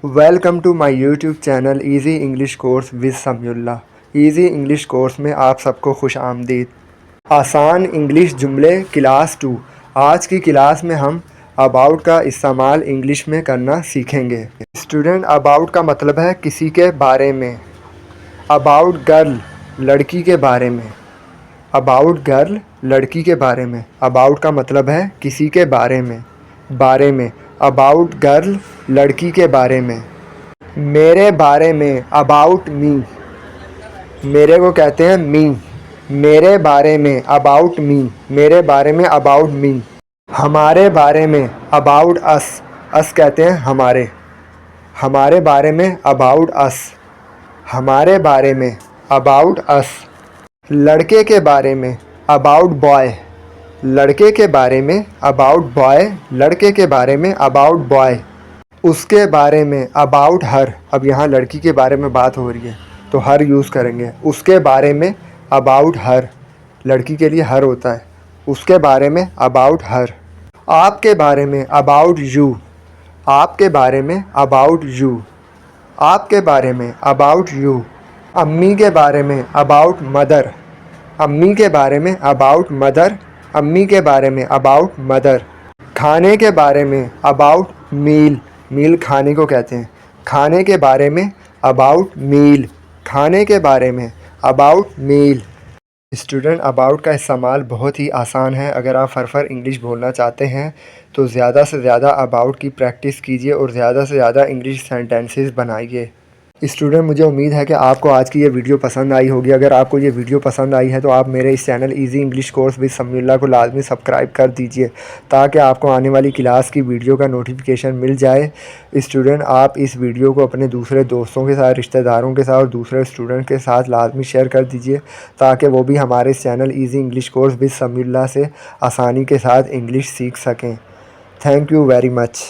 Welcome to my YouTube channel easy English course with Samiullah. Easy English course में आप सबको खुश आमदीद। आसान इंग्लिश जुमले क्लास 2। आज की क्लास में हम अबाउट का इस्तेमाल इंग्लिश में करना सीखेंगे। स्टूडेंट, अबाउट का मतलब है किसी के बारे में। अबाउट गर्ल, लड़की के बारे में। अबाउट गर्ल, लड़की के बारे में। अबाउट का मतलब है किसी के बारे में। अबाउट गर्ल, लड़की के बारे में। मेरे बारे में, अबाउट मी। मेरे को कहते हैं मी। मेरे बारे में, अबाउट मी। मेरे बारे में, अबाउट मी। हमारे बारे में, अबाउट अस। अस कहते हैं हमारे। हमारे बारे में, अबाउट अस। हमारे बारे में, अबाउट अस। लड़के के बारे में, अबाउट बॉय। लड़के के बारे में, अबाउट बॉय। लड़के के बारे में, अबाउट बॉय। उसके बारे में, अबाउट हर। अब यहाँ लड़की के बारे में बात हो रही है तो हर यूज़ करेंगे। उसके बारे में, अबाउट हर। लड़की के लिए हर होता है। उसके बारे में, अबाउट हर। आपके बारे में, अबाउट यू। आपके बारे में, अबाउट यू। आपके बारे में, अबाउट यू। अम्मी के बारे में, अबाउट मदर। अम्मी के बारे में, अबाउट मदर। अम्मी के बारे में, अबाउट मदर। खाने के बारे में, अबाउट मील। मील खाने को कहते हैं। खाने के बारे में, अबाउट मील। खाने के बारे में, अबाउट मील। स्टूडेंट, अबाउट का इस्तेमाल बहुत ही आसान है। अगर आप फर इंग्लिश बोलना चाहते हैं तो ज़्यादा से ज़्यादा अबाउट की प्रैक्टिस कीजिए और ज़्यादा से ज़्यादा इंग्लिश सेंटेंसेस बनाइए। स्टूडेंट, मुझे उम्मीद है कि आपको आज की ये वीडियो पसंद आई होगी। अगर आपको ये वीडियो पसंद आई है तो आप मेरे इस channel easy English course with Samiullah को लाजमी सब्सक्राइब कर दीजिए ताकि आपको आने वाली क्लास की वीडियो का नोटिफिकेशन मिल जाए। स्टूडेंट, आप इस वीडियो को अपने दूसरे दोस्तों के साथ, रिश्तेदारों के साथ और दूसरे स्टूडेंट के साथ लाजमी शेयर कर दीजिए ताकि वो भी हमारे इस channel easy English course with Samiullah से आसानी के साथ इंग्लिश सीख सकें। Thank you very much.